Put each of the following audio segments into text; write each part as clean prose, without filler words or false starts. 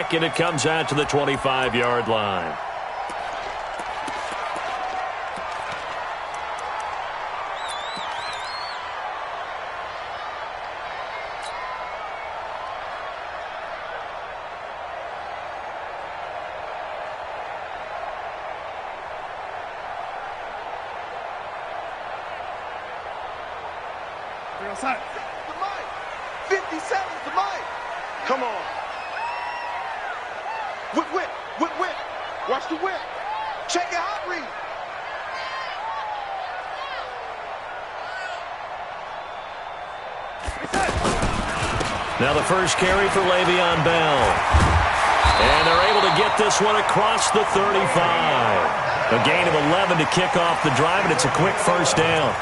back, and it comes out to the 25-yard line. Outside. The mic. 50 seconds, the mic. Come on. Whip. Watch the whip. Check your hot read. Now the first carry for Le'Veon Bell. And they're able to get this one across the 35. A gain of 11 to kick off the drive, and it's a quick first down.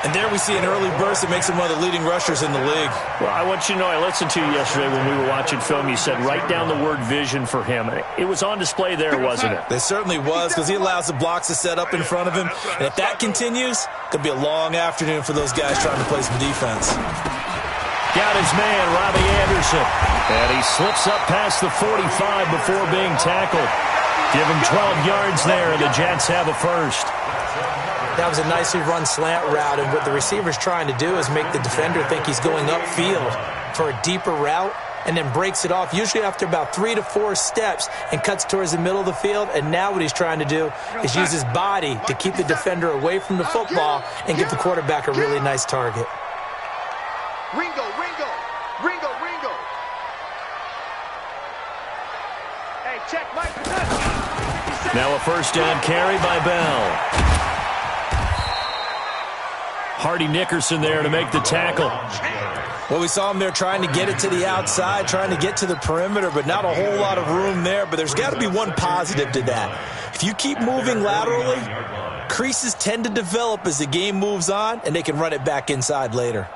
And there we see an early burst that makes him one of the leading rushers in the league. Well, I want you to know, I listened to you yesterday when we were watching film. You said write down the word vision for him. It was on display there, wasn't it? It certainly was, because he allows the blocks to set up in front of him. And if that continues, it could be a long afternoon for those guys trying to play some defense. Got his man, Robbie Anderson. And he slips up past the 45 before being tackled. Give him 12 yards there, and the Jets have a first. That was a nicely run slant route, and what the receiver's trying to do is make the defender think he's going upfield for a deeper route and then breaks it off, usually after about 3 to 4 steps, and cuts towards the middle of the field. And now what he's trying to do is use his body to keep the defender away from the football and give the quarterback a really nice target. Ringo. Hey, check Mike. Now a first down carry by Bell. Hardy Nickerson there to make the tackle. Well, we saw him there trying to get it to the outside, trying to get to the perimeter, but not a whole lot of room there. But there's got to be one positive to that. If you keep moving laterally, creases tend to develop as the game moves on, and they can run it back inside later.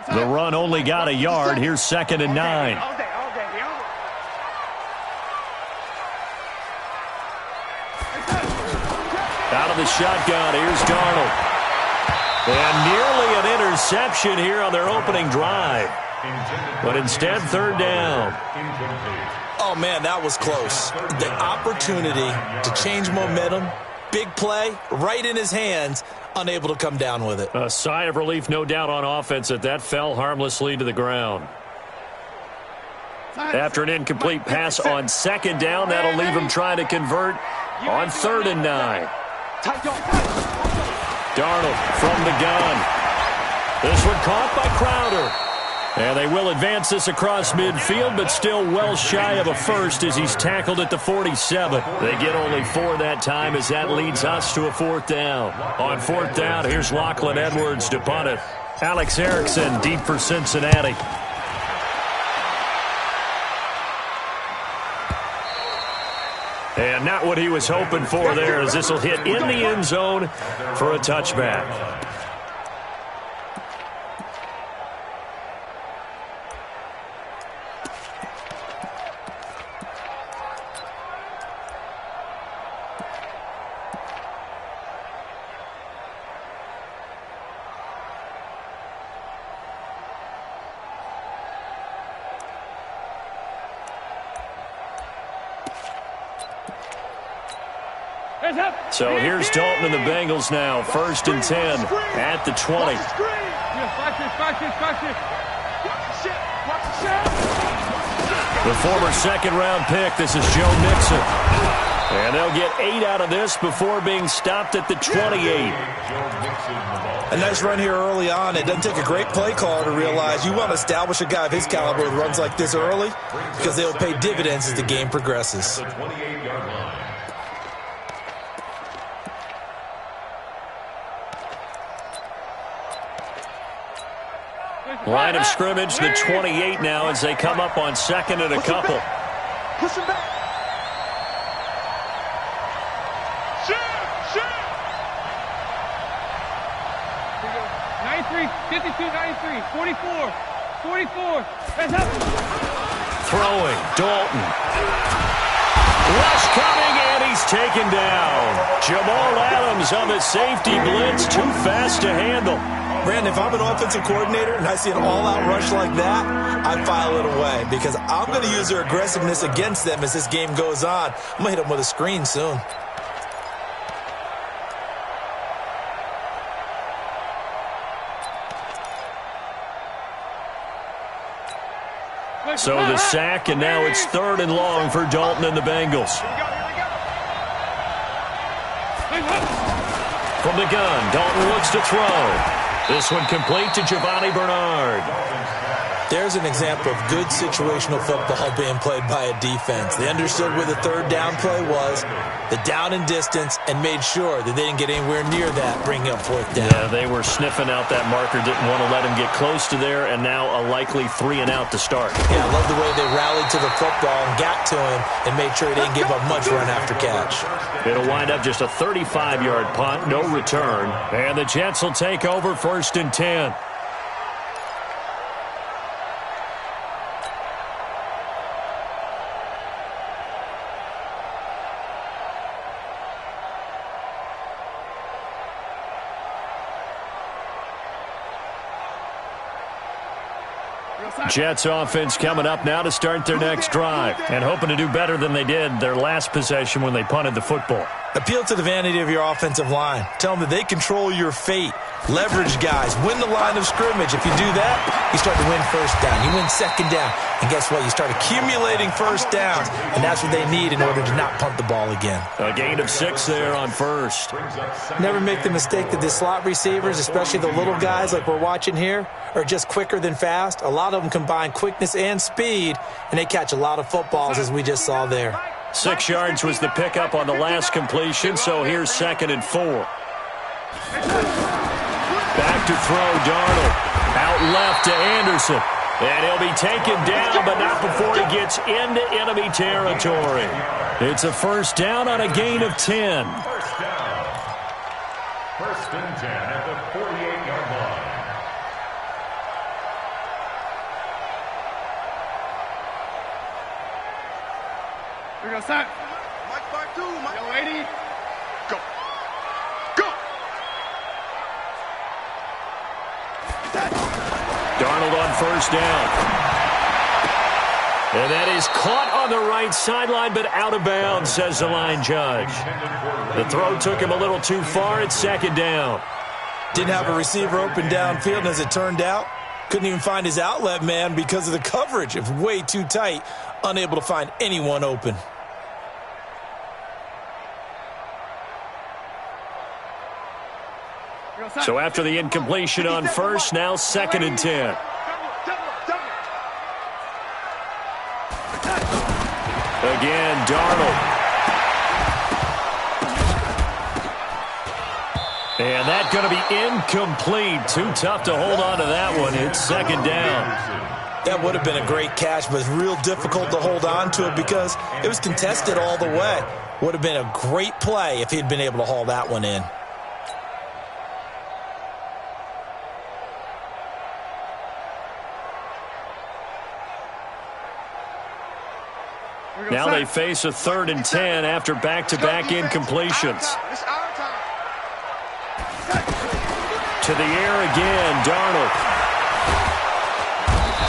The run only got a yard. Here's 2nd and 9. Out of the shotgun, here's Darnold. And nearly an interception here on their opening drive. But instead, 3rd down. Oh, man, that was close. The opportunity to change momentum, big play, right in his hands, unable to come down with it. A sigh of relief, no doubt, on offense that fell harmlessly to the ground. After an incomplete pass on 2nd down, that'll leave him trying to convert on 3rd and 9. Darnold from the gun. This one caught by Crowder. And they will advance this across midfield, but still well shy of a first as he's tackled at the 47. They get only 4 that time as that leads us to a 4th down. On 4th down, here's Lachlan Edwards to punt it. Alex Erickson deep for Cincinnati. And not what he was hoping for there, as this will hit in the end zone for a touchback. So here's Dalton and the Bengals now. 1st and 10 at the 20. The former 2nd-round pick. This is Joe Mixon. And they'll get 8 out of this before being stopped at the 28. A nice run here early on. It doesn't take a great play caller to realize you want to establish a guy of his caliber with runs like this early, because they will pay dividends as the game progresses. Line of scrimmage, the 28 now as they come up on 2nd and a couple. Push him back. Shoot! 93, 52, 93, 44, 44. That's up. Throwing, Dalton. Rush coming, and he's taken down. Jamal Adams on the safety blitz, too fast to handle. Brandon, if I'm an offensive coordinator and I see an all-out rush like that, I file it away because I'm going to use their aggressiveness against them as this game goes on. I'm going to hit them with a screen soon. So the sack, and now it's 3rd and long for Dalton and the Bengals. From the gun, Dalton looks to throw. This one complete to Giovanni Bernard. There's an example of good situational football being played by a defense. They understood where the 3rd down play was, the down and distance, and made sure that they didn't get anywhere near that, bringing up 4th down. Yeah, they were sniffing out that marker, didn't want to let him get close to there, and now a likely 3-and-out to start. Yeah, I love the way they rallied to the football and got to him and made sure he didn't give up much run after catch. It'll wind up just a 35-yard punt, no return, and the Jets will take over 1st and 10. Jets offense coming up now to start their next drive and hoping to do better than they did their last possession when they punted the football. Appeal to the vanity of your offensive line. Tell them that they control your fate. Leverage guys. Win the line of scrimmage. If you do that, you start to win 1st down. You win 2nd down. And guess what? You start accumulating 1st downs, and that's what they need in order to not punt the ball again. A gain of 6 there on 1st. Never make the mistake that the slot receivers, especially the little guys like we're watching here, are just quicker than fast. A lot of them combine quickness and speed, and they catch a lot of footballs, as we just saw there. 6 yards was the pickup on the last completion, so here's 2nd and 4. Back to throw, Darnold. Out left to Anderson. And he'll be taken down, but not before he gets into enemy territory. It's a 1st down on a gain of 10. 1st down. 1st and 10 at the 48-yard line. Here we go, set. Mike by 2, Mike. Yo, 80. Go. Go. Darnold on 1st down. And that is caught on the right sideline, but out of bounds, says the line judge. The throw took him a little too far. It's 2nd down. Didn't have a receiver open downfield, and as it turned out, couldn't even find his outlet man because of the coverage. It was way too tight, unable to find anyone open. So after the incompletion on 1st, now 2nd and 10. Again, Darnold. And that's going to be incomplete. Too tough to hold on to that one. It's 2nd down. That would have been a great catch, but it's real difficult to hold on to it because it was contested all the way. Would have been a great play if he'd been able to haul that one in. Now they face a 3rd and 10 after back-to-back incompletions. To the air again, Darnold.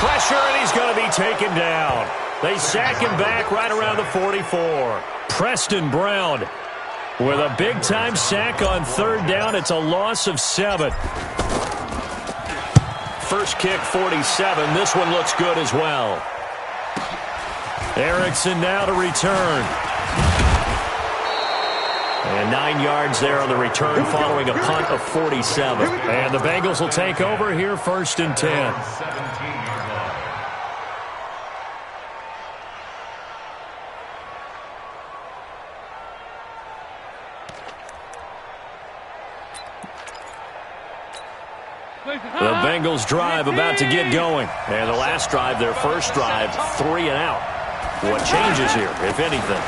Pressure, and he's going to be taken down. They sack him back right around the 44. Preston Brown with a big-time sack on 3rd down. It's a loss of 7. First kick, 47. This one looks good as well. Erickson now to return. And 9 yards there on the return following a punt of 47. And the Bengals will take over here 1st and 10. The Bengals drive about to get going. And the last drive, their first drive, 3 and out. What changes here, if anything?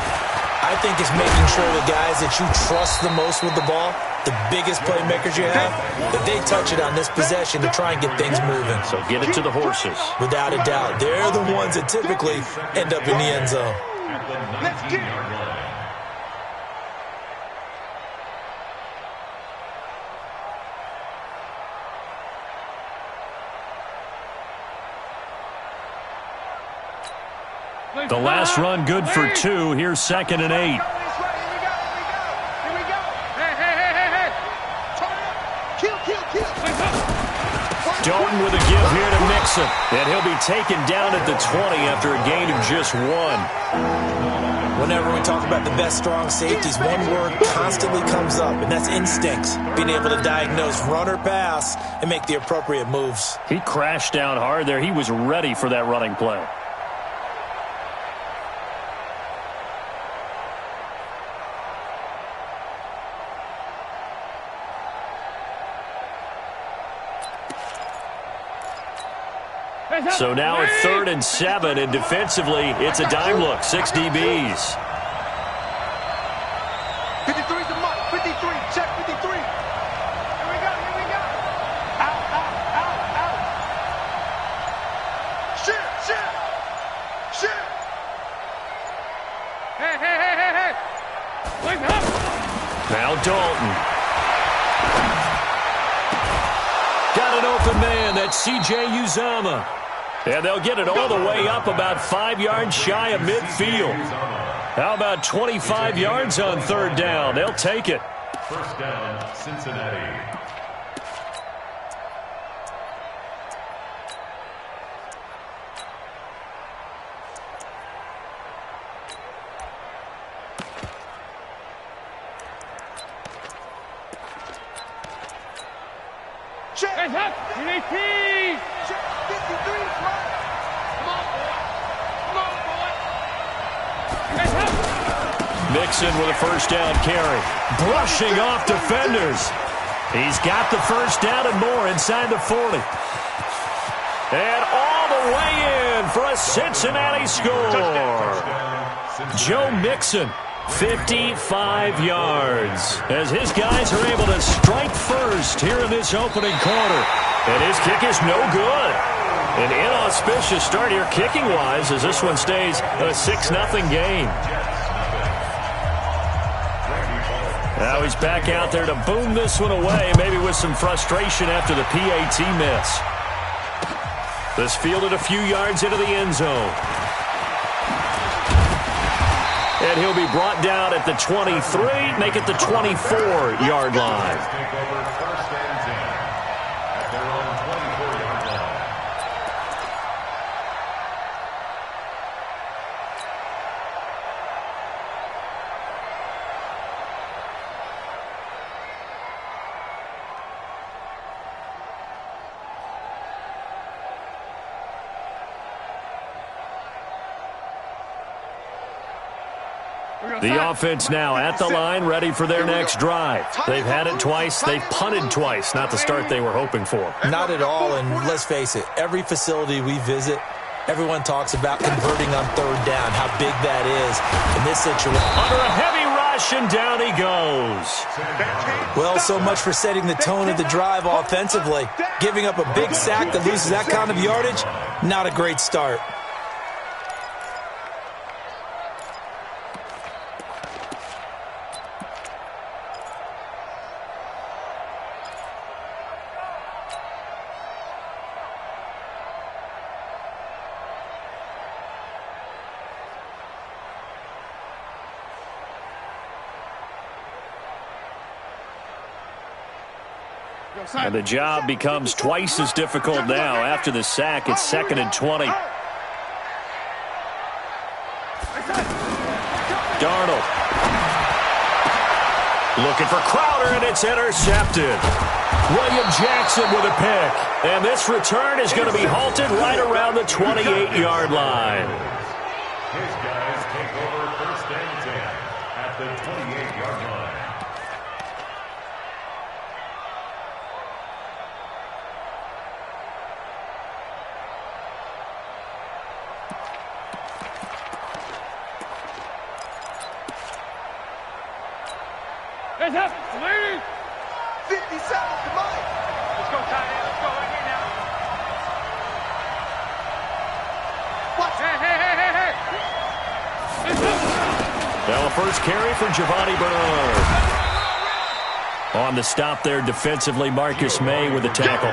I think it's making sure the guys that you trust the most with the ball, the biggest playmakers you have, that they touch it on this possession to try and get things moving. So get it to the horses. Without a doubt. They're the ones that typically end up in the end zone. at the Let's get it. 19-yard line. The last run good for 2. Here's 2nd and 8. Here we go. Hey. Turn it up. Kill. Dalton with a give here to Mixon. And he'll be taken down at the 20 after a gain of just 1. Whenever we talk about the best strong safeties, one word constantly comes up, and that's instincts. Being able to diagnose run or pass and make the appropriate moves. He crashed down hard there. He was ready for that running play. So now a 3rd and 7, and defensively, it's a dime look. 6 DBs. 53's a mark. 53. Check 53. Here we go. Out. Shit. Hey. Wake up. Now Dalton. Got an open man. That's C.J. Uzomah. And they'll get it all the way up about 5 yards shy of midfield. How about 25 yards on 3rd down? They'll take it. First down, Cincinnati. Check. Hey, up. You need keys. Check. 53's right. Come on, boy. Hey, up. Mixon with a first down carry. Brushing off defenders. He's got the first down and more inside the 40. And all the way in for a Cincinnati score. Joe Mixon, 55 yards, as his guys are able to strike first here in this opening quarter. And his kick is no good. An inauspicious start here kicking-wise as this one stays a 6-0 game. Now he's back out there to boom this one away, maybe with some frustration after the PAT miss. This fielded a few yards into the end zone. And he'll be brought down at the 23, make it the 24-yard line. Take over 1st and 10 at their own 24-yard line. The offense now at the line, ready for their next drive. They've had it twice. They've punted twice. Not the start they were hoping for. Not at all, and let's face it, every facility we visit, everyone talks about converting on 3rd down, how big that is in this situation. Under a heavy rush, and down he goes. Well, so much for setting the tone of the drive offensively. Giving up a big sack that loses that kind of yardage, not a great start. And the job becomes twice as difficult now. After the sack, it's 2nd and 20. Darnold. Looking for Crowder, and it's intercepted. William Jackson with a pick. And this return is going to be halted right around the 28-yard line. His guys take over 1st and 10 at the 28-yard line. Heads up. Lead. 57's the Mike. Let's go, tight end. Let's go right here now. Watch. Hey. Let's go. first carry for Giovanni Bernard. On the stop there defensively, Marcus May with the tackle.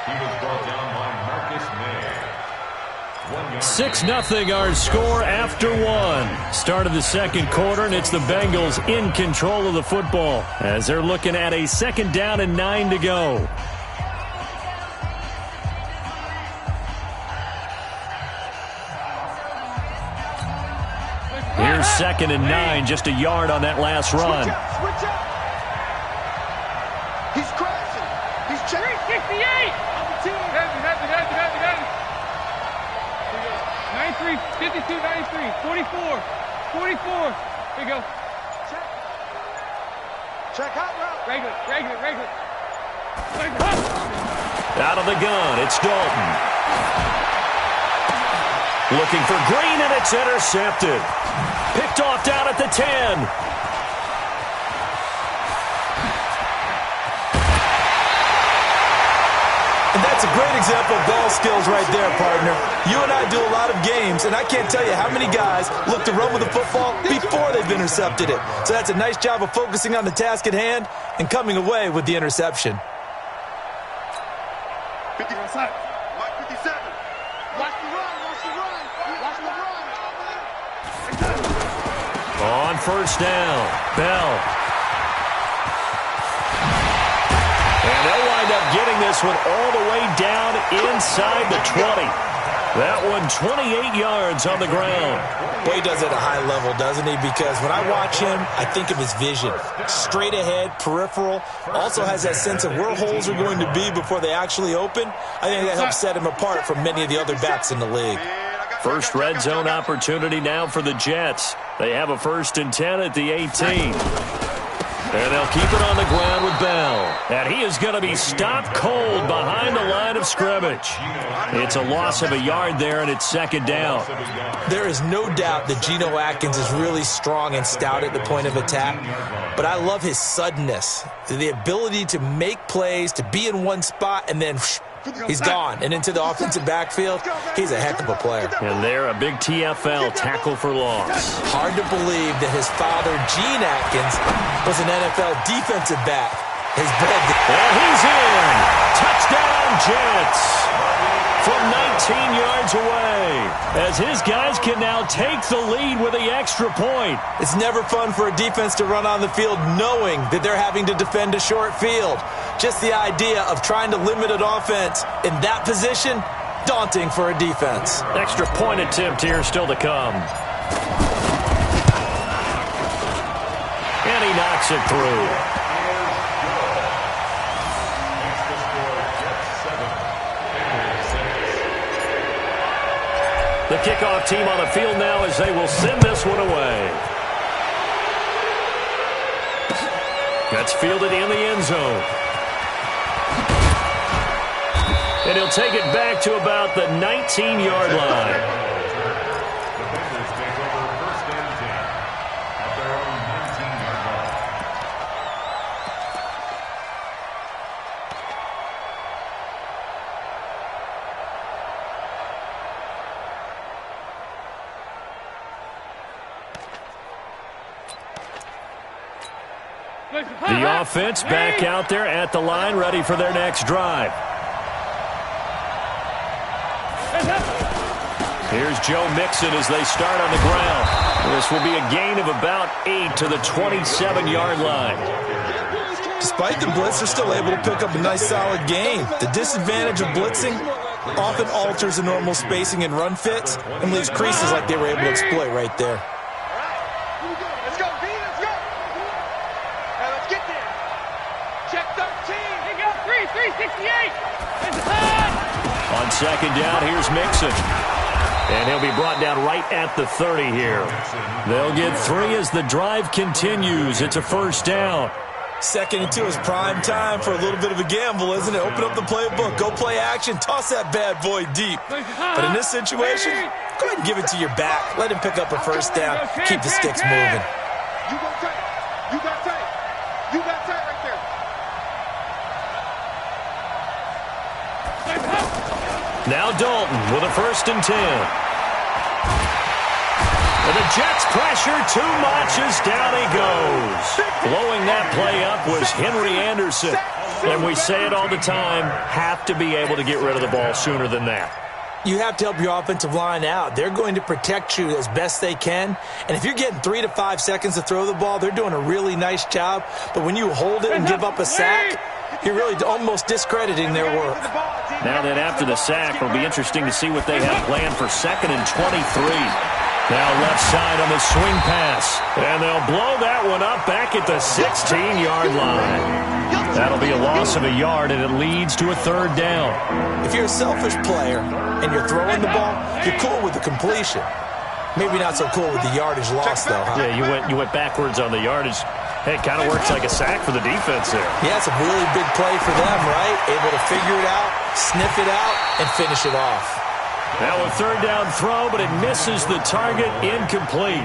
He was brought down by Marcus May. 6-0 our score after one. Start of the second quarter, and it's the Bengals in control of the football as they're looking at a 2nd down and 9 to go. Here's 2nd and 9, just a yard on that last run. Switch out. He's crashing. He's checking. 368. On the team. Got it. 93, 52, 93, 44. Here you go. Check. Check hot route. Regular. Out of the gun, it's Dalton. Looking for Green, and it's intercepted. Picked off down at the 10. And that's a great example of ball skills right there, partner. You and I do a lot of games, and I can't tell you how many guys look to run with the football before they've intercepted it. So that's a nice job of focusing on the task at hand and coming away with the interception. 50. Mike 57. Watch the run. On first down, Bell. And they'll wind up getting this one all the way down inside the 20. That one 28 yards on the ground. Boy, he does it at a high level, doesn't he? Because when I watch him, I think of his vision. Straight ahead, peripheral. Also has that sense of where holes are going to be before they actually open. I think that helps set him apart from many of the other backs in the league. First red zone opportunity now for the Jets. They have a 1st and 10 at the 18. And they'll keep it on the ground with Bell. And he is going to be stopped cold behind the line of scrimmage. It's a loss of a yard there, and it's 2nd down. There is no doubt that Geno Atkins is really strong and stout at the point of attack. But I love his suddenness, the ability to make plays, to be in one spot, and then he's gone. And into the offensive backfield, he's a heck of a player. And there, a big TFL, tackle for loss. Hard to believe that his father, Gene Atkins, was an NFL defensive back. His bread. And he's in. Touchdown, Jets. From 19 yards away, as his guys can now take the lead with the extra point. It's never fun for a defense to run on the field knowing that they're having to defend a short field. Just the idea of trying to limit an offense in that position, daunting for a defense. Extra point attempt here still to come. And he knocks it through. The kickoff team on the field now as they will send this one away. That's fielded in the end zone. And he'll take it back to about the 19-yard line. The Bengals take over 1st and 10 at their own 19-yard line. The offense back out there at the line, ready for their next drive. Here's Joe Mixon as they start on the ground. This will be a gain of about 8 to the 27-yard line. Despite the blitz, they're still able to pick up a nice solid gain. The disadvantage of blitzing often alters the normal spacing and run fits and leaves creases like they were able to exploit right there. Let's go, B. Let's go. Now let's get there. Check 13. Here you go. 368. It's hot. On 2nd down, here's Mixon. And he'll be brought down right at the 30 here. They'll get 3 as the drive continues. It's a 1st down. 2nd and 2 is prime time for a little bit of a gamble, isn't it? Open up the playbook, go play action, toss that bad boy deep. But in this situation, go ahead and give it to your back. Let him pick up a 1st down. Keep the sticks moving. You go tight. You got tight. You got tight right there. Now Dalton with a 1st and 10. And the Jets pressure too much as down he goes. Blowing that play up was Henry Anderson. And we say it all the time, have to be able to get rid of the ball sooner than that. You have to help your offensive line out. They're going to protect you as best they can. And if you're getting 3 to 5 seconds to throw the ball, they're doing a really nice job. But when you hold it and give up a sack, you're really almost discrediting their work. Now then, after the sack, it'll be interesting to see what they have planned for 2nd and 23. Now left side on the swing pass. And they'll blow that one up back at the 16-yard line. That'll be a loss of a yard, and it leads to a 3rd down. If you're a selfish player and you're throwing the ball, you're cool with the completion. Maybe not so cool with the yardage loss, though, huh? Yeah, you went backwards on the yardage. Hey, it kind of works like a sack for the defense there. Yeah, it's a really big play for them, right? Able to figure it out, sniff it out, and finish it off. Now a 3rd down throw, but it misses the target, incomplete.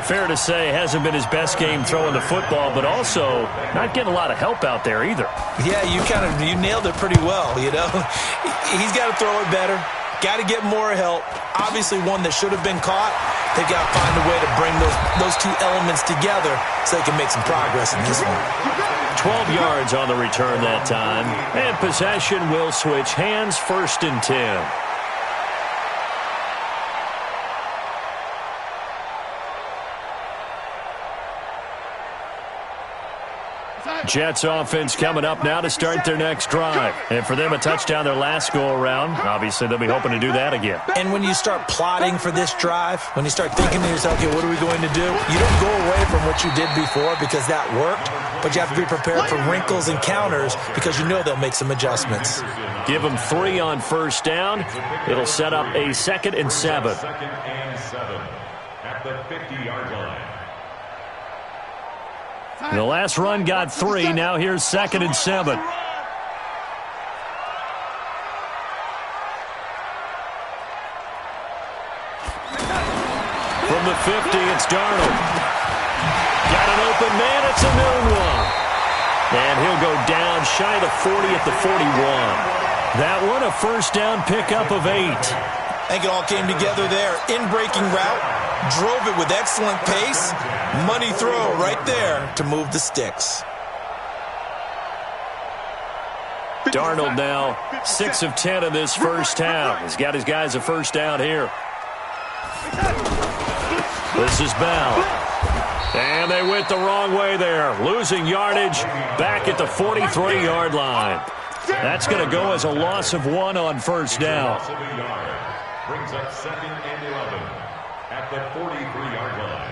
Fair to say, hasn't been his best game throwing the football, but also not getting a lot of help out there either. Yeah, you nailed it pretty well, you know. He's got to throw it better. Got to get more help. Obviously one that should have been caught. They've got to find a way to bring those two elements together so they can make some progress in this one. 12 yards on the return that time. And possession will switch hands, 1st and 10. Jets offense coming up now to start their next drive. And for them, a touchdown their last go-around. Obviously, they'll be hoping to do that again. And when you start plotting for this drive, when you start thinking to yourself, okay, what are we going to do? You don't go away from what you did before because that worked, but you have to be prepared for wrinkles and counters because you know they'll make some adjustments. Give them 3 on 1st down. It'll set up a 2nd and 7. 2nd and 7 at the 50-yard line. The last run got 3. Now here's 2nd and 7. From the 50, it's Darnold. Got an open man. It's a noon one. And he'll go down shy of the 40 at the 41. That one a 1st down pickup of 8. I think it all came together there. In-breaking route. Drove it with excellent pace. Money throw right there to move the sticks. Darnold now 6 of 10 in this 1st half. He's got his guys a 1st down here. This is Bell. And they went the wrong way there. Losing yardage back at the 43-yard line. That's going to go as a loss of 1 on 1st down. Brings up 2nd and 11 at the 43-yard line.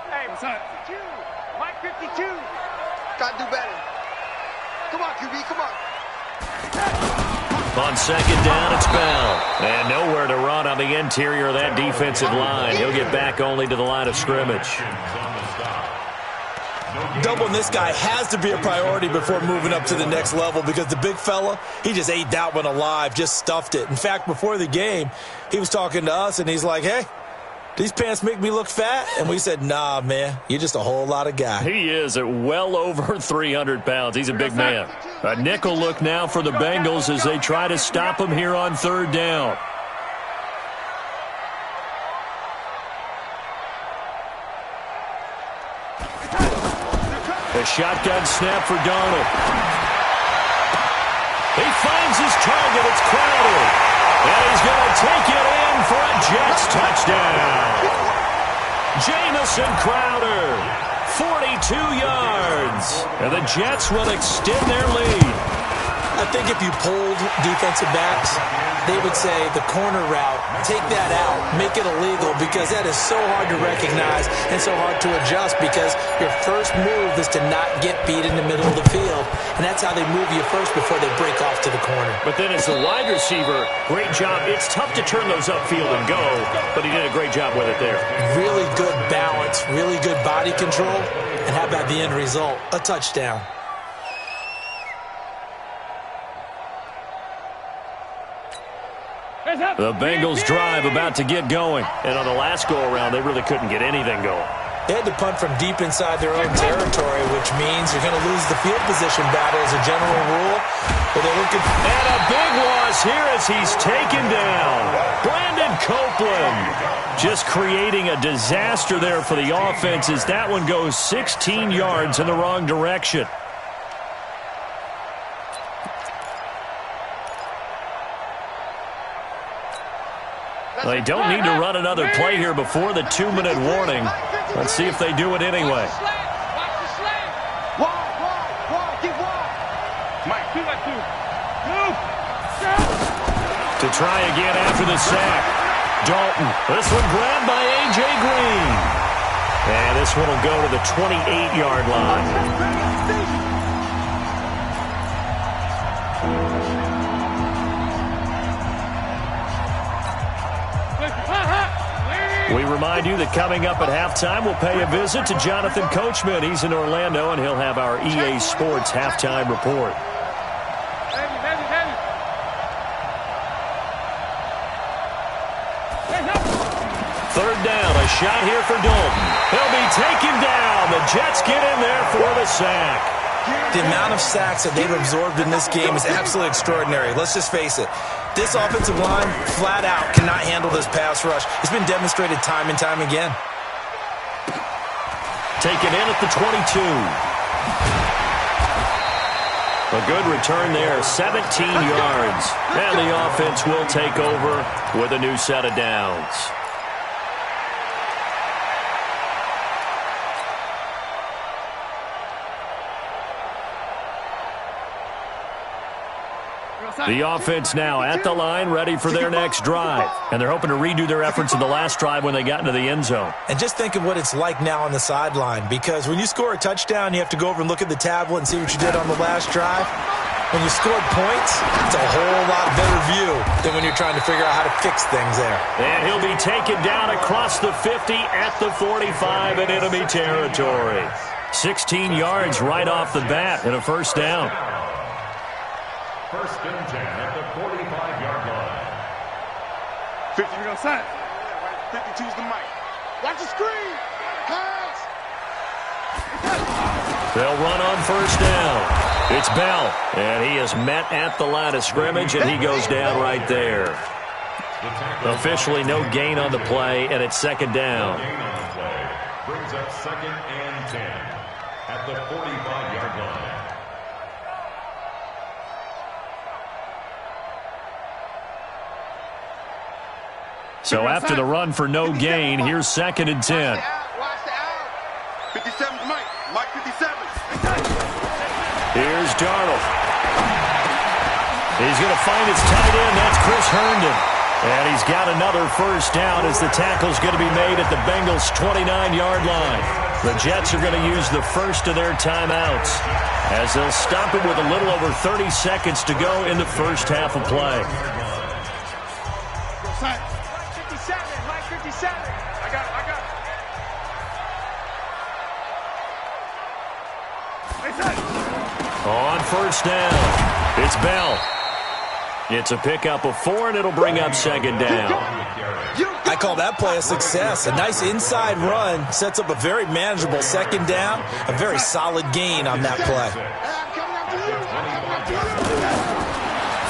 Hey, what's up? Mike 52. Gotta do better. Come on, QB, come on. On 2nd down, it's Bell. And nowhere to run on the interior of that defensive line. He'll get back only to the line of scrimmage. Doubling this guy has to be a priority before moving up to the next level because the big fella, he just ate that one alive, just stuffed it. In fact, before the game, he was talking to us, and he's like, hey, these pants make me look fat? And we said, nah, man, you're just a whole lot of guy. He is at well over 300 pounds. He's a big man. A nickel look now for the Bengals as they try to stop him here on 3rd down. A shotgun snap for Darnold. He finds his target. It's Crowder. And he's going to take it in for a Jets touchdown. Jamison Crowder, 42 yards. And the Jets will extend their lead. I think if you polled defensive backs, they would say the corner route, take that out, make it illegal, because that is so hard to recognize and so hard to adjust because your first move is to not get beat in the middle of the field, and that's how they move you first before they break off to the corner. But then as the wide receiver, great job. It's tough to turn those upfield and go, but he did a great job with it there. Really good balance, really good body control, and how about the end result? A touchdown. The Bengals drive about to get going. And on the last go-around, they really couldn't get anything going. They had to punt from deep inside their own territory, which means you're going to lose the field position battle as a general rule. But they're looking. And a big loss here as he's taken down. Brandon Copeland just creating a disaster there for the offense as that one goes 16 yards in the wrong direction. They don't need to run another play here before the 2-minute warning. Let's see if they do it anyway. To try again after the sack. Dalton. This one grabbed by A.J. Green. And this one will go to the 28-yard line. We remind you that coming up at halftime, we'll pay a visit to Jonathan Coachman. He's in Orlando, and he'll have our EA Sports halftime report. Third down, a shot here for Dalton. He'll be taken down. The Jets get in there for the sack. The amount of sacks that they've absorbed in this game is absolutely extraordinary. Let's just face it. This offensive line, flat out, cannot handle this pass rush. It's been demonstrated time and time again. Taken in at the 22. A good return there, 17 yards. And the offense will take over with a new set of downs. The offense now at the line, ready for their next drive. And they're hoping to redo their efforts in the last drive when they got into the end zone. And just think of what it's like now on the sideline, because when you score a touchdown, you have to go over and look at the tablet and see what you did on the last drive. When you scored points, it's a whole lot better view than when you're trying to figure out how to fix things there. And he'll be taken down across the 50 at the 45 in enemy territory. 16 yards right off the bat and a first down. First and 10 at the 45-yard line. 50 on side. 52's the mic. Watch the screen. Pass. They'll run on first down. It's Bell, and he is met at the line of scrimmage, and he goes down right there. Officially no gain on the play, and it's second down. Gain on the play brings up second and 10 at the 45-yard line. So after the run for no gain, here's second and 10. Watch the out. 57's Mike. Mike 57. Here's Darnold. He's going to find his tight end. That's Chris Herndon. And he's got another first down as the tackle's going to be made at the Bengals' 29-yard line. The Jets are going to use the first of their timeouts as they'll stop it with a little over 30 seconds to go in the first half of play. On first down, it's Bell. It's a pickup of 4, and it'll bring up second down. I call that play a success. A nice inside run sets up a very manageable second down, a very solid gain on that play.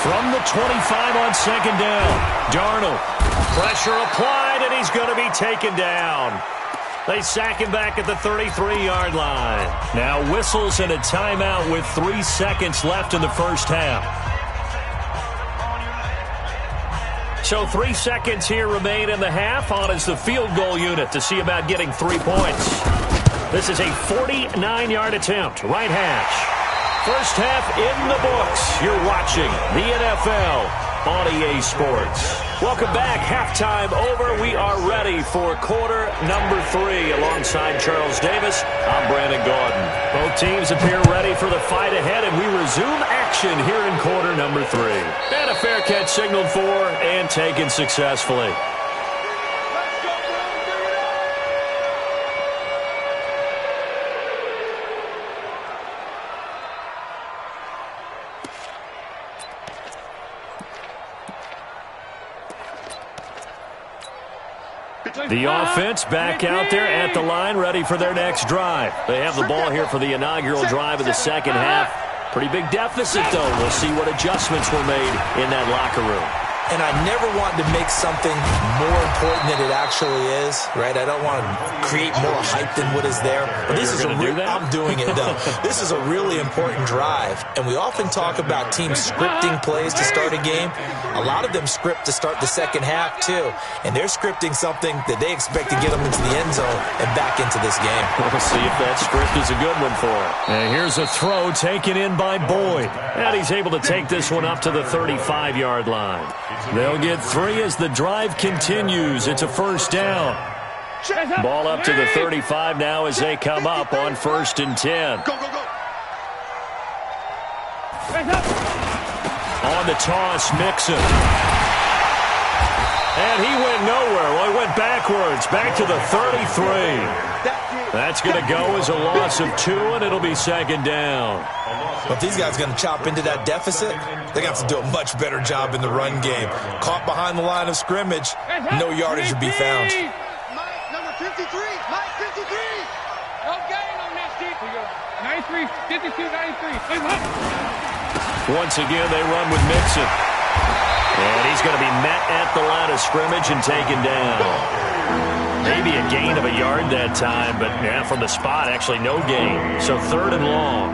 From the 25 on second down, Darnold. Pressure applied, and he's going to be taken down. They sack him back at the 33-yard line. Now whistles and a timeout with 3 seconds left in the first half. So 3 seconds here remain in the half. On is the field goal unit to see about getting 3 points. This is a 49-yard attempt. Right hash. First half in the books. You're watching the NFL on EA Sports. Welcome back. Halftime over. We are ready for quarter number 3. Alongside Charles Davis, I'm Brandon Gaudin. Both teams appear ready for the fight ahead, and we resume action here in quarter number 3. And a fair catch signaled for and taken successfully. The offense back out there at the line, ready for their next drive. They have the ball here for the inaugural drive of the second half. Pretty big deficit, though. We'll see what adjustments were made in that locker room. And I never want to make something more important than it actually is, right? I don't want to create more hype than what is there. But this is I'm doing it, though. This is a really important drive. And we often talk about teams scripting plays to start a game. A lot of them script to start the second half, too. And they're scripting something that they expect to get them into the end zone and back into this game. We'll see if that script is a good one for him. And here's a throw taken in by Boyd. And he's able to take this one up to the 35-yard line. They'll get 3 as the drive continues. It's a first down. Ball up to the 35 now as they come up on 1st and 10. Go, go, go. On the toss, Mixon. And he went nowhere. Well, he went backwards, back to the 33. That's going to go as a loss of 2, and it'll be 2nd down. But if these guys are going to chop into that deficit, they're going to have to do a much better job in the run game. Caught behind the line of scrimmage, no yardage would be found. Mike, number 53. Mike, 53. No gain on this deep. 93, 52, 93. Once again, they run with Mixon. And he's going to be met at the line of scrimmage and taken down. Maybe a gain of a yard that time, but yeah, from the spot, actually no gain. So 3rd and long.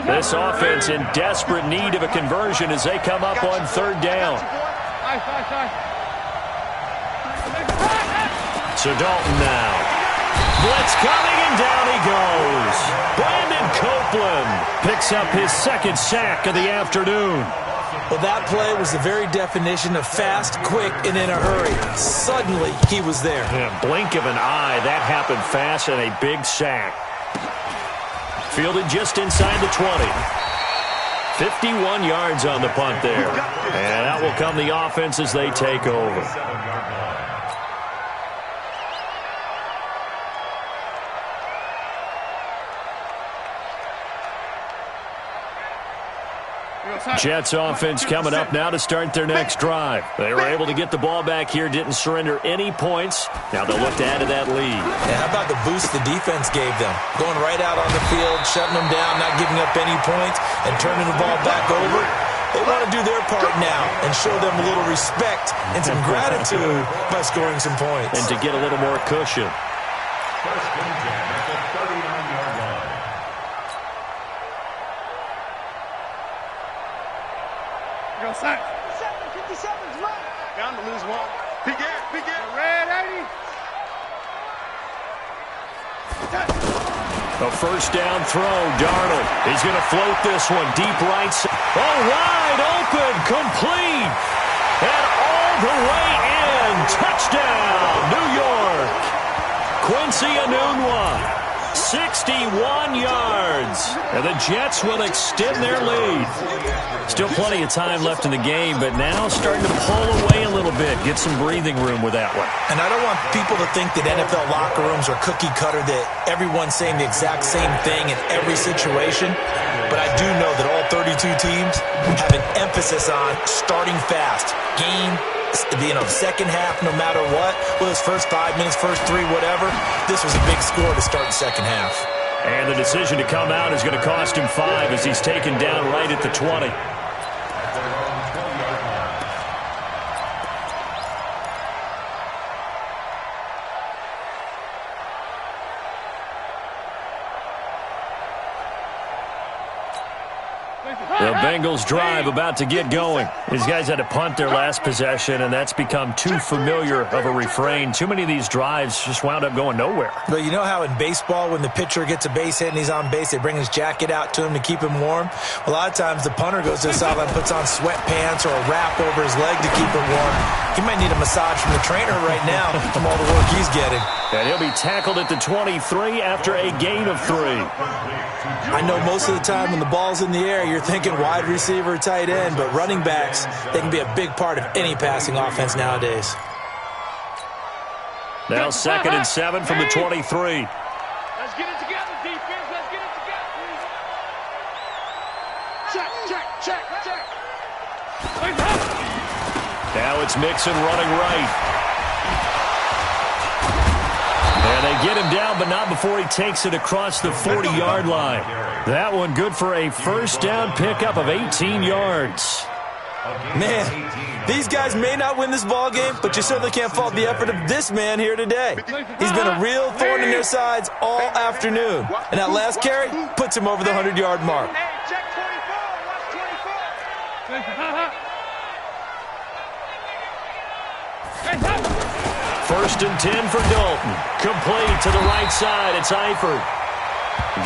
This offense in desperate need of a conversion as they come up on 3rd down. So Dalton now. Blitz coming, and down he goes. Brandon Copeland picks up his 2nd sack of the afternoon. Well, that play was the very definition of fast, quick, and in a hurry. Suddenly, he was there. Yeah, blink of an eye, that happened fast, and a big sack. Fielded just inside the 20. 51 yards on the punt there. And out will come the offense as they take over. Jets offense coming up now to start their next drive. They were able to get the ball back here, didn't surrender any points. Now they'll look to add to that lead. Yeah, how about the boost the defense gave them? Going right out on the field, shutting them down, not giving up any points, and turning the ball back over. They want to do their part now and show them a little respect and some gratitude by scoring some points. And to get a little more cushion. 1st and 10 at the 39-yard line. Go, Sack. 57's Mike. Down to lose 1. Begin. Red 80. A first down throw, Darnold. He's going to float this one deep right side. Oh, wide open, complete. And all the way in. Touchdown, New York. Quincy Enunwa. 61 yards. And the Jets will extend their lead. Still plenty of time left in the game, but now starting to pull away a little bit. Get some breathing room with that one. And I don't want people to think that NFL locker rooms are cookie cutter, that everyone's saying the exact same thing in every situation. But I do know that all 32 teams have an emphasis on starting fast. Game, second half, no matter what. Well, his first 5 minutes, first 3, whatever. This was a big score to start the second half. And the decision to come out is going to cost him 5 as he's taken down right at the 20. The Bengals drive about to get going. These guys had to punt their last possession, and that's become too familiar of a refrain. Too many of these drives just wound up going nowhere. But you know how in baseball, when the pitcher gets a base hit and he's on base, they bring his jacket out to him to keep him warm? A lot of times the punter goes to the sideline, puts on sweatpants or a wrap over his leg to keep it warm. He might need a massage from the trainer right now from all the work he's getting. And he'll be tackled at the 23 after a gain of 3. I know most of the time when the ball's in the air, you're thinking wide receiver, tight end, but running backs, they can be a big part of any passing offense nowadays. Now 2nd and 7 from the 23. Let's get it together, defense. Let's get it together. Check. Now it's Mixon running right. And they get him down, but not before he takes it across the 40-yard line. That one good for a first down pickup of 18 yards. Man, these guys may not win this ball game, but you certainly can't fault the effort of this man here today. He's been a real thorn in their sides all afternoon. And that last carry puts him over the 100-yard mark. Check 24. Watch 24. First and 10 for Dalton. Complete to the right side. It's Eifert.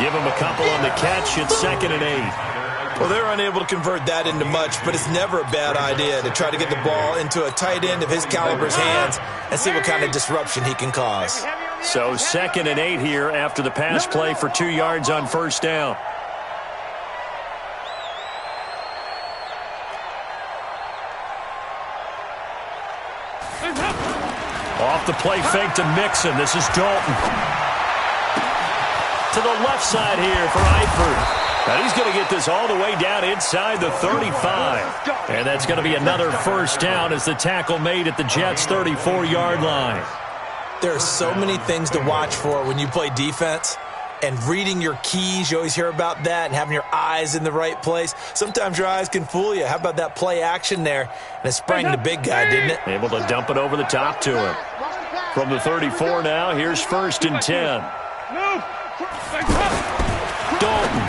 Give him a couple on the catch. It's 2nd and 8. Well, they're unable to convert that into much, but it's never a bad idea to try to get the ball into a tight end of his caliber's hands and see what kind of disruption he can cause. So 2nd and 8 here after the pass play for 2 yards on first down. Off the play fake to Mixon. This is Dalton. To the left side here for Eifert. And he's going to get this all the way down inside the 35. And that's going to be another first down as the tackle made at the Jets' 34-yard line. There are so many things to watch for when you play defense. And reading your keys, you always hear about that, and having your eyes in the right place. Sometimes your eyes can fool you. How about that play action there? And it sprang the big guy, didn't it? Able to dump it over the top to him. From the 34 now, here's 1st and 10. Dalton.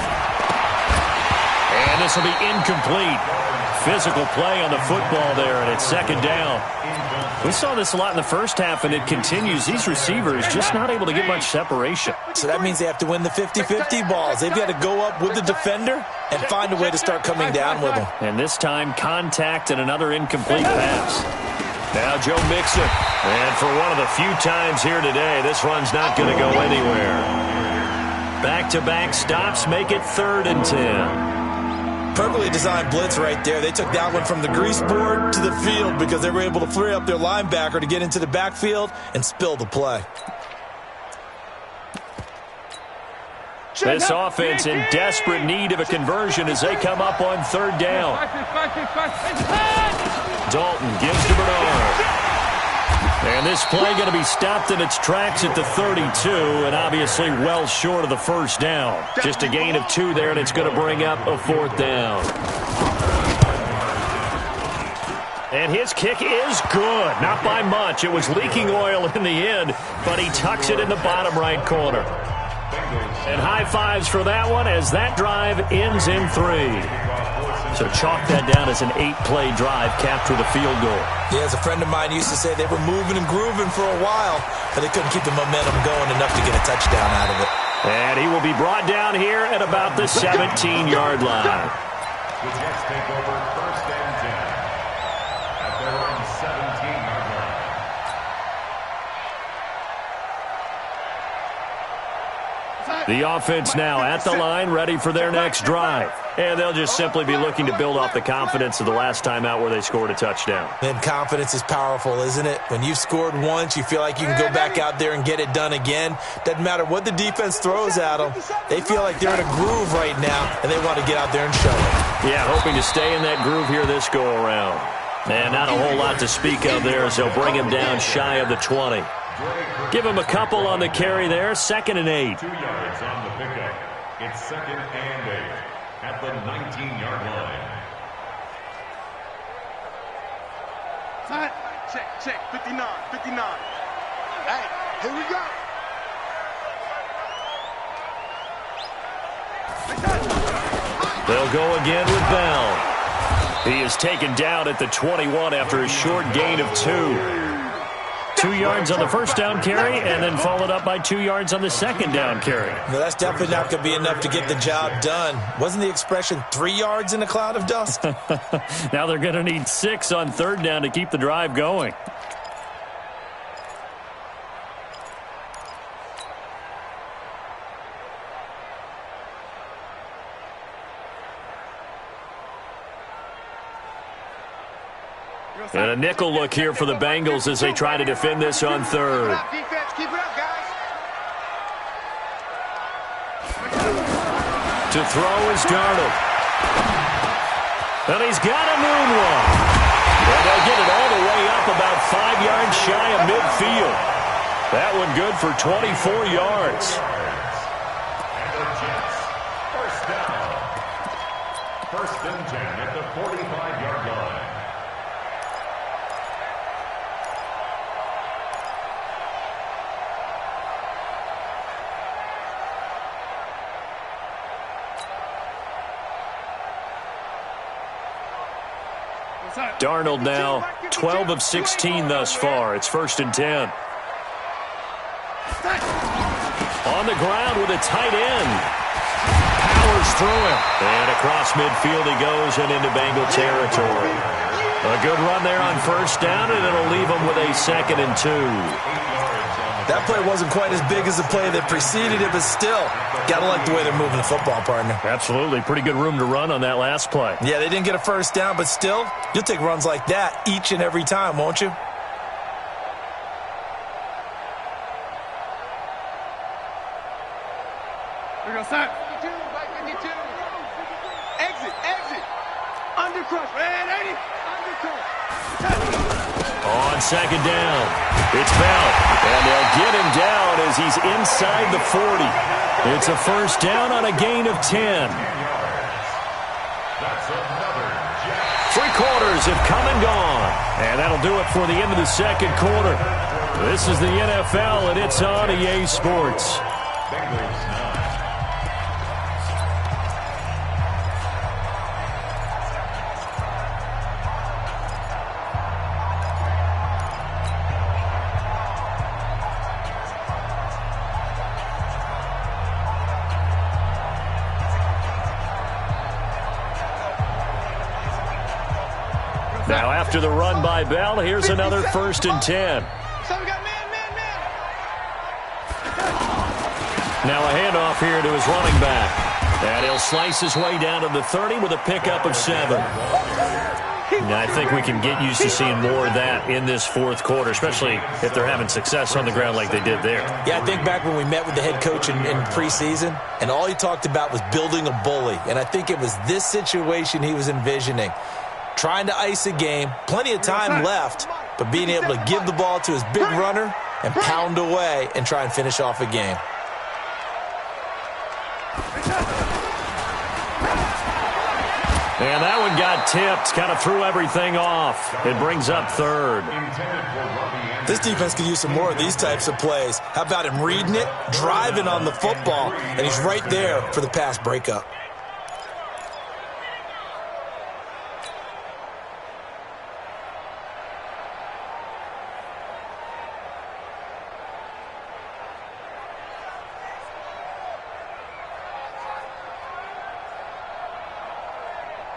And this will be incomplete. Physical play on the football there, and it's 2nd down. We saw this a lot in the first half, and it continues. These receivers just not able to get much separation. So that means they have to win the 50-50 balls. They've got to go up with the defender and find a way to start coming down with them. And this time, contact and another incomplete pass. Now Joe Mixon. And for one of the few times here today, this run's not going to go anywhere. Back-to-back stops make it 3rd and 10. Perfectly designed blitz right there. They took that one from the grease board to the field because they were able to free up their linebacker to get into the backfield and spill the play. This offense in desperate need of a conversion as they come up on 3rd down. Dalton gives to Bernard. And this play going to be stopped in its tracks at the 32, and obviously well short of the first down. Just a gain of 2 there, and it's going to bring up a 4th down. And his kick is good. Not by much. It was leaking oil in the end, but he tucks it in the bottom right corner. And high fives for that one as that drive ends in 3. So chalk that down as an 8-play drive capped with a field goal. Yeah, as a friend of mine used to say, they were moving and grooving for a while, but they couldn't keep the momentum going enough to get a touchdown out of it. And he will be brought down here at about the 17-yard line. The Jets take over 1st and 10 at their own 17-yard line. The offense now at the line, ready for their next drive. And they'll just simply be looking to build off the confidence of the last time out where they scored a touchdown. And confidence is powerful, isn't it? When you've scored once, you feel like you can go back out there and get it done again. Doesn't matter what the defense throws at them. They feel like they're in a groove right now, and they want to get out there and show it. Yeah, hoping to stay in that groove here this go-around. And not a whole lot to speak of there as they'll bring him down shy of the 20. Give him a couple on the carry there, 2nd and 8. 2 yards on the pickup. It's 2nd and 8 at the 19-yard line. Check, 59. Hey, here we go. They'll go again with Bell. He is taken down at the 21 after a short gain of 2. 2 yards on the first down carry, and then followed up by 2 yards on the second down carry. Well, that's definitely not going to be enough to get the job done. Wasn't the expression 3 yards in a cloud of dust? Now they're going to need 6 on 3rd down to keep the drive going. And a nickel look here for the Bengals as they try to defend this on 3rd. Defense, keep it up, guys. To throw is Darnold. And he's got a moonwalk. And they'll get it all the way up about 5 yards shy of midfield. That one good for 24 yards. And the Jets, first down. First and 10 at the 45-yard line. Darnold now 12 of 16 thus far. It's first and 10. On the ground with a tight end. Powers through him. And across midfield he goes and into Bengal territory. A good run there on first down, and it'll leave him with a 2nd and 2. That play wasn't quite as big as the play that preceded it, but still, got to like the way they're moving the football, partner. Absolutely. Pretty good room to run on that last play. Yeah, they didn't get a first down, but still, you'll take runs like that each and every time, won't you? Here we go, set. 52, by 52. Exit, exit. Undercrush. Red 80. Undercrush. On second down, it's Bell, and they'll get him down as he's inside the 40. It's a first down on a gain of 10. That's another Jets. 3 quarters have come and gone, and that'll do it for the end of the second quarter. This is the NFL, and it's on EA Sports. Bengals 9. Now after the run by Bell, here's another first and 10. So we got man. Now a handoff here to his running back. And he'll slice his way down to the 30 with a pickup of 7. Now, I think we can get used to seeing more of that in this fourth quarter, especially if they're having success on the ground like they did there. Yeah, I think back when we met with the head coach in preseason, and all he talked about was building a bully. And I think it was this situation he was envisioning. Trying to ice a game, plenty of time left, but being able to give the ball to his big runner and pound away and try and finish off a game. And that one got tipped, kind of threw everything off. It brings up 3rd. This defense could use some more of these types of plays. How about him reading it, driving on the football, and he's right there for the pass breakup.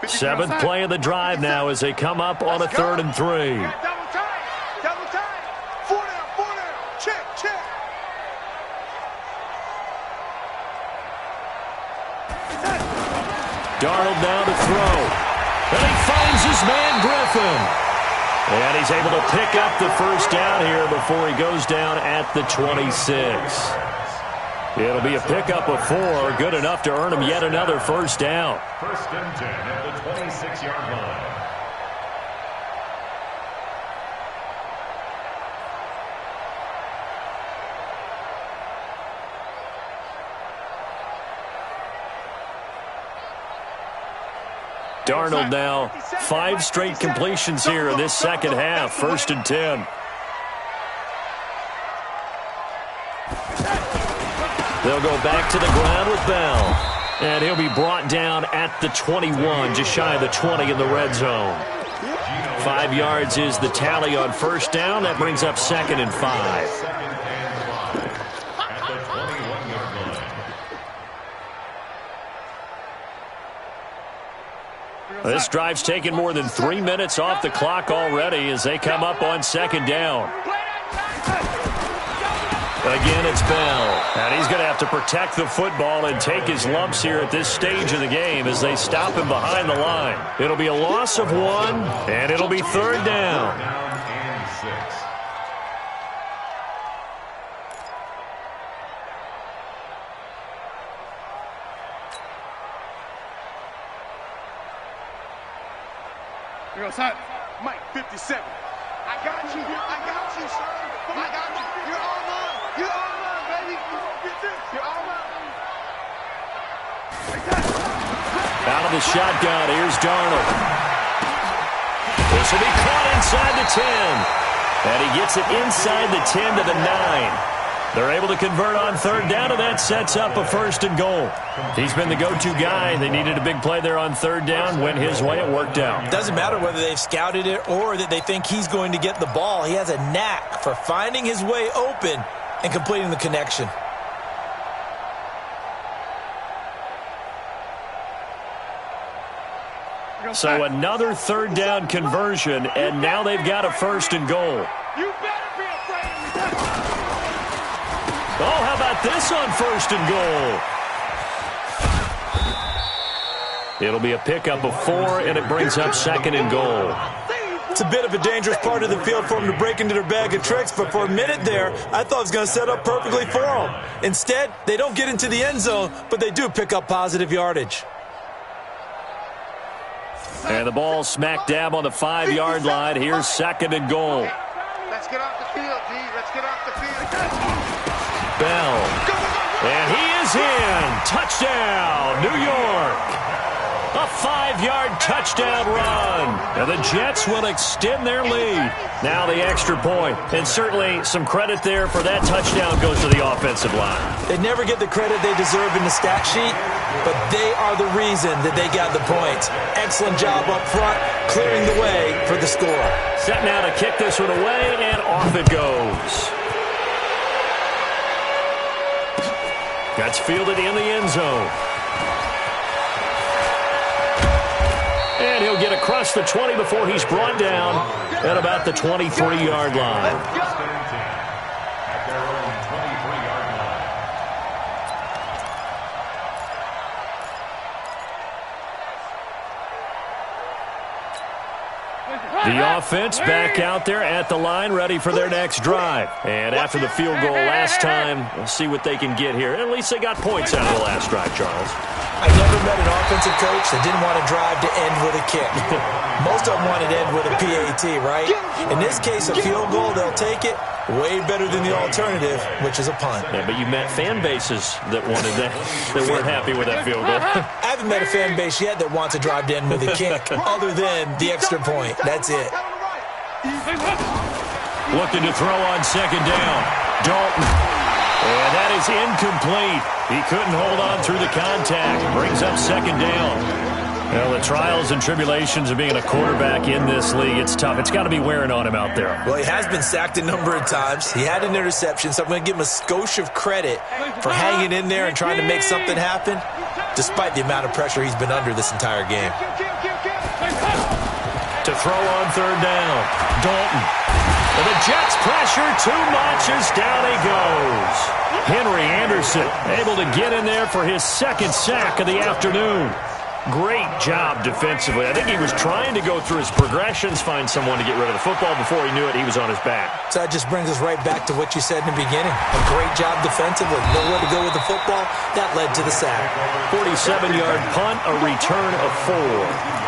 Seventh play of the drive now as they come up on a 3rd and 3. Double time. Double time. 4 down. Check. Darnold now to throw. And he finds his man Griffin. And he's able to pick up the first down here before he goes down at the 26. It'll be a pickup of 4, good enough to earn him yet another first down. First and 10 at the 26-yard line. Darnold now 5 straight completions here in this second half. First and 10. They'll go back to the ground with Bell. And he'll be brought down at the 21, just shy of the 20 in the red zone. 5 yards is the tally on first down. That brings up 2nd and 5. At the 21-yard line. This drive's taken more than 3 minutes off the clock already as they come up on second down. Again, it's Bell. And he's going to have to protect the football and take his lumps here at this stage of the game as they stop him behind the line. It'll be a loss of 1, and it'll be 3rd down. Down and 6. Here we go, set. Mike 57. I got you, sir. I got you. You're all mine. Your arm up, baby. Get this. Your arm up. Out of the shotgun, here's Darnold. This will be caught inside the 10. And he gets it inside the 10 to the 9. They're able to convert on third down, and that sets up a 1st and goal. He's been the go-to guy. They needed a big play there on third down. Went his way. It worked out. It doesn't matter whether they've scouted it or that they think he's going to get the ball. He has a knack for finding his way open and completing the connection. So another third down conversion, and now they've got a 1st and goal. You better be afraid of me. Oh, how about this on 1st and goal? It'll be a pickup of 4, and it brings up 2nd and goal. It's a bit of a dangerous part of the field for them to break into their bag of tricks, but for a minute there, I thought it was going to set up perfectly for them. Instead, they don't get into the end zone, but they do pick up positive yardage. And the ball smack dab on the 5-yard line. Here's 2nd and goal. Let's get off the field, D. Let's get off the field. Bell. And he is in. Touchdown, New York. A 5-yard touchdown run. And the Jets will extend their lead. Now the extra point. And certainly some credit there for that touchdown goes to the offensive line. They never get the credit they deserve in the stat sheet, but they are the reason that they got the points. Excellent job up front, clearing the way for the score. Set now to kick this one away, and off it goes. That's fielded in the end zone. And he'll get across the 20 before he's brought down at about the 23-yard line. At their own 23-yard line. The offense back out there at the line, ready for their next drive. And after the field goal last time, we'll see what they can get here. At least they got points out of the last drive, Charles. I never met an offensive coach that didn't want to drive to end with a kick. Most of them wanted to end with a PAT, right? In this case, a field goal, they'll take it. Way better than the alternative, which is a punt. Yeah, but you met fan bases that wanted that, that weren't happy with that field goal. I haven't met a fan base yet that wants to drive to end with a kick, other than the extra point. That's it. Looking to throw on 2nd down. Dalton. And that is incomplete. He couldn't hold on through the contact. Brings up 2nd down. Well, the trials and tribulations of being a quarterback in this league, it's tough. It's got to be wearing on him out there. Well, he has been sacked a number of times. He had an interception, so I'm going to give him a skosh of credit for hanging in there and trying to make something happen, despite the amount of pressure he's been under this entire game. To throw on 3rd down. Dalton. And the Jets pressure too much as down he goes. Henry Anderson able to get in there for his 2nd sack of the afternoon. Great job defensively. I think he was trying to go through his progressions, find someone to get rid of the football. Before he knew it, he was on his back. So that just brings us right back to what you said in the beginning. A great job defensively. Nowhere to go with the football. That led to the sack. 47-yard punt, a return of 4.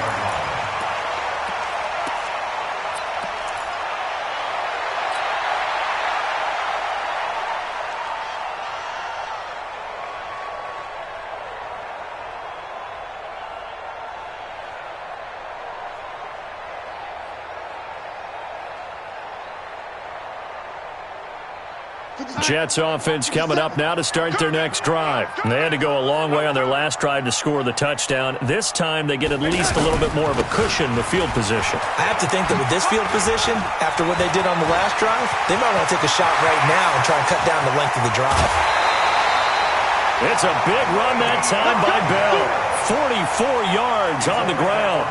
Jets offense coming up now to start their next drive. They had to go a long way on their last drive to score the touchdown. This time they get at least a little bit more of a cushion with field position. I have to think that with this field position, after what they did on the last drive, they might want to take a shot right now and try and cut down the length of the drive. It's a big run that time by Bell. 44 yards on the ground.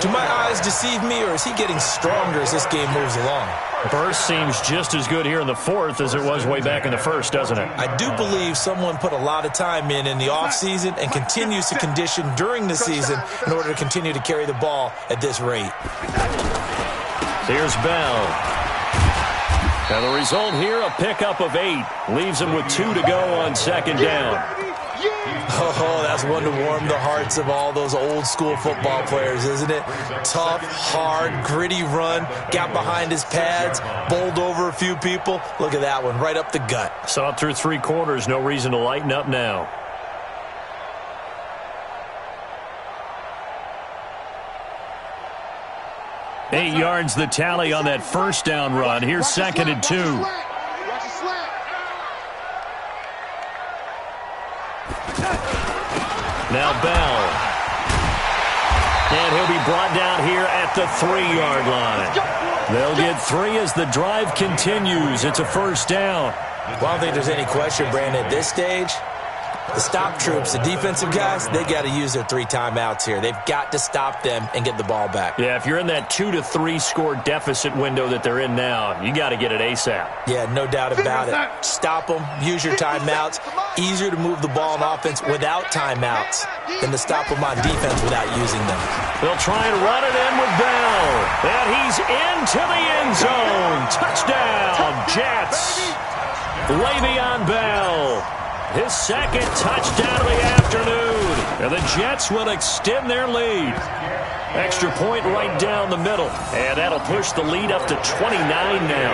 Do my eyes deceive me, or is he getting stronger as this game moves along? Burst seems just as good here in the 4th as it was way back in the 1st, doesn't it? I do believe someone put a lot of time in the offseason and continues to condition during the season in order to continue to carry the ball at this rate. Here's Bell. And the result here, a pickup of 8. Leaves him with 2 to go on 2nd down. Oh, that's It's one to warm the hearts of all those old school football players, isn't it? Tough, hard, gritty run, got behind his pads, bowled over a few people. Look at that one, right up the gut. Saw it through 3 quarters, no reason to lighten up now. Eight yards the tally on that first down run. Here's 2nd and 2. Now Bell. And he'll be brought down here at the 3-yard line. They'll get 3 as the drive continues. It's a first down. Well, I don't think there's any question, Brandon, at this stage. The stop troops, the defensive guys, they got to use their 3 timeouts here. They've got to stop them and get the ball back. Yeah, if you're in that 2 to 3 score deficit window that they're in now, you got to get it ASAP. Yeah, no doubt about it. Stop them, use your timeouts. Easier to move the ball on offense without timeouts than to stop them on defense without using them. They'll try and run it in with Bell. And he's into the end zone. Touchdown, Jets. Le'Veon Bell. His 2nd touchdown of the afternoon. And the Jets will extend their lead. Extra point right down the middle. And that'll push the lead up to 29 now.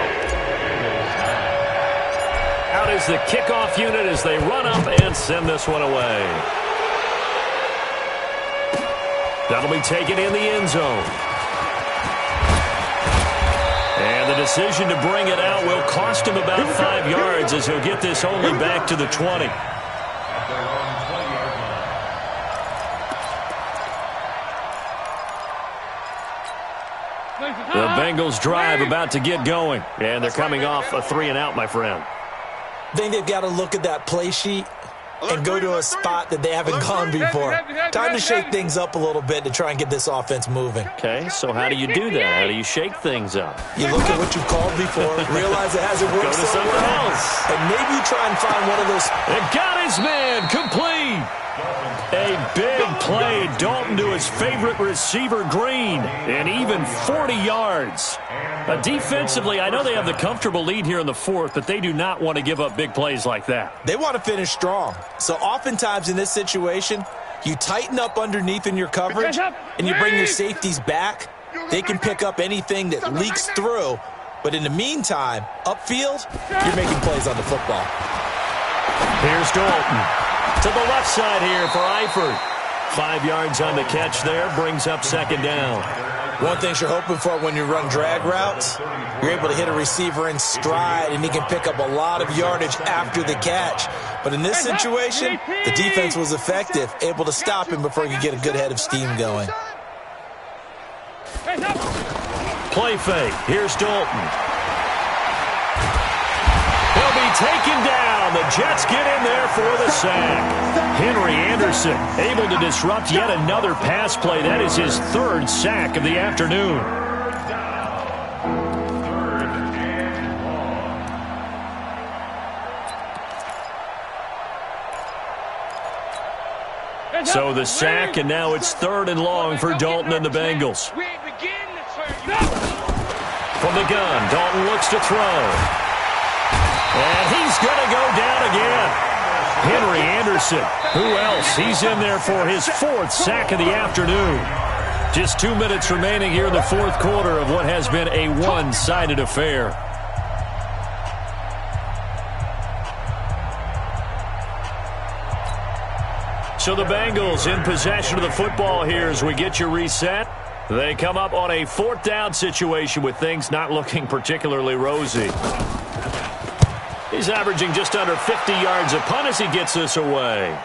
Out is the kickoff unit as they run up and send this one away. That'll be taken in the end zone. And the decision to bring it out will cost him about 5 yards as he'll get this only back to the 20. The Bengals drive about to get going. And they're coming off a 3 and out, my friend. I think they've got to look at that play sheet and go to a spot that they haven't gone before. Time to shake things up a little bit to try and get this offense moving. Okay, so how do you do that? How do you shake things up? You look at what you've called before, realize it hasn't worked Go to so something well, else. and maybe you try and find one of those. It got his man complete. A big play. Dalton to his favorite receiver, Green, and even 40 yards. Defensively, I know they have the comfortable lead here in the 4th, but they do not want to give up big plays like that. They want to finish strong. So oftentimes in this situation, you tighten up underneath in your coverage, and you bring your safeties back. They can pick up anything that leaks through. But in the meantime, upfield, you're making plays on the football. Here's Dalton. To the left side here for Eifert. 5 yards on the catch there, brings up 2nd down. One thing you're hoping for when you run drag routes, you're able to hit a receiver in stride, and he can pick up a lot of yardage after the catch. But in this situation, the defense was effective, able to stop him before he could get a good head of steam going. Play fake. Here's Dalton. He'll be taken down. The Jets get in there for the sack. Henry Anderson able to disrupt yet another pass play. That is his 3rd sack of the afternoon. So the sack, and now it's 3rd and long for Dalton and the Bengals. From the gun, Dalton looks to throw. And he's going to go down again. Henry Anderson. Who else? He's in there for his 4th sack of the afternoon. Just 2 minutes remaining here in the 4th quarter of what has been a one-sided affair. So the Bengals in possession of the football here as we get your reset. They come up on a 4th down situation with things not looking particularly rosy. He's averaging just under 50 yards a punt as he gets this away.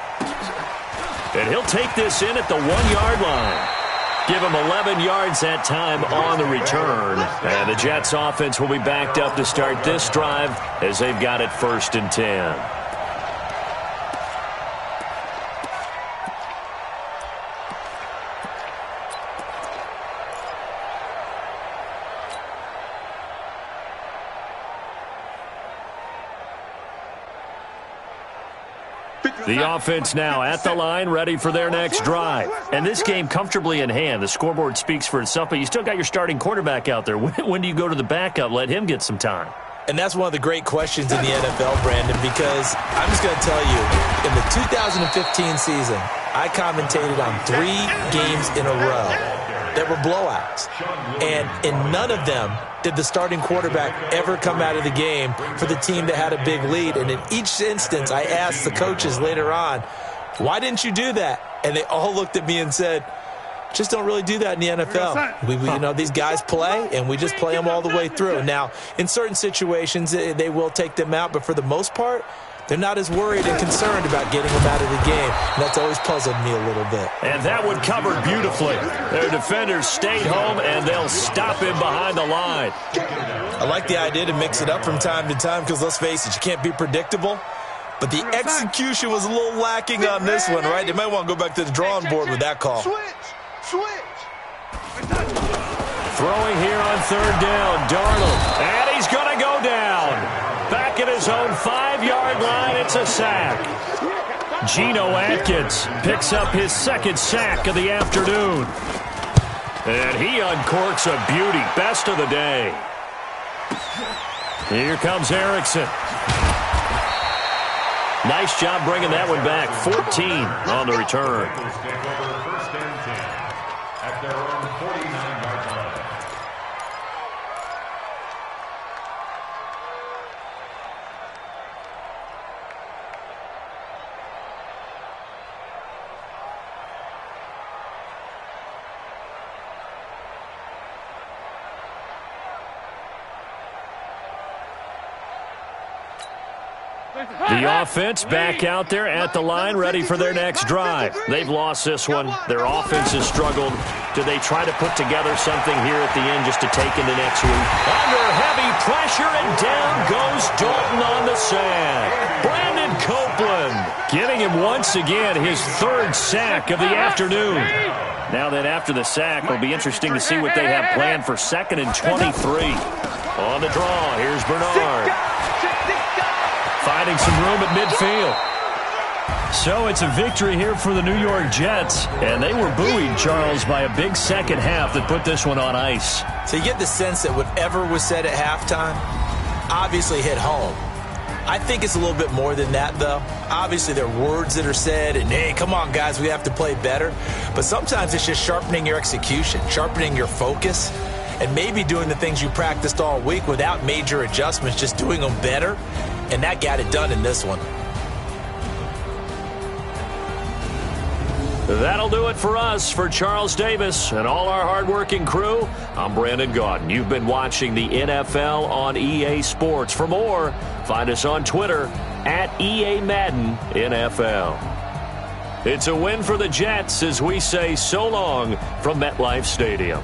And he'll take this in at the 1-yard line. Give him 11 yards that time on the return. And the Jets offense will be backed up to start this drive as they've got it 1st and 10. The offense now at the line, ready for their next drive. And this game comfortably in hand. The scoreboard speaks for itself, but you still got your starting quarterback out there. When do you go to the backup? Let him get some time. And that's one of the great questions in the NFL, Brandon, because I'm just going to tell you, in the 2015 season, I commentated on 3 games in a row that were blowouts. And in none of them did the starting quarterback ever come out of the game for the team that had a big lead. And in each instance, I asked the coaches later on, why didn't you do that? And they all looked at me and said, just don't really do that in the NFL. You know, these guys play, and we just play them all the way through. Now, in certain situations, they will take them out, but for the most part, they're not as worried and concerned about getting them out of the game. And that's always puzzled me a little bit. And that one covered beautifully. Their defenders stayed home, and they'll stop him behind the line. I like the idea to mix it up from time to time because, let's face it, you can't be predictable. But the execution was a little lacking on this one, right? They might want to go back to the drawing board with that call. Switch. Throwing here on 3rd down, Darnold. And he's going to go down. Back at his own 5-yard line, it's a sack. Geno Atkins picks up his 2nd sack of the afternoon. And he uncorks a beauty. Best of the day. Here comes Erickson. Nice job bringing that one back. 14 on the return. At their own 49-yard line. The offense back out there at the line, ready for their next drive. They've lost this one. Their offense has struggled. Do they try to put together something here at the end just to take into next week? Under heavy pressure, and down goes Dalton on the sack. Brandon Copeland getting him once again his 3rd sack of the afternoon. Now that after the sack, it'll be interesting to see what they have planned for 2nd and 23. On the draw, here's Bernard. Finding some room at midfield. So it's a victory here for the New York Jets. And they were buoyed, Charles, by a big second half that put this one on ice. So you get the sense that whatever was said at halftime obviously hit home. I think it's a little bit more than that, though. Obviously, there are words that are said, and, hey, come on, guys, we have to play better. But sometimes it's just sharpening your execution, sharpening your focus, and maybe doing the things you practiced all week without major adjustments, just doing them better. And that got it done in this one. That'll do it for us. For Charles Davis and all our hardworking crew, I'm Brandon Gaudin. You've been watching the NFL on EA Sports. For more, find us on Twitter at EA Madden NFL. It's a win for the Jets as we say so long from MetLife Stadium.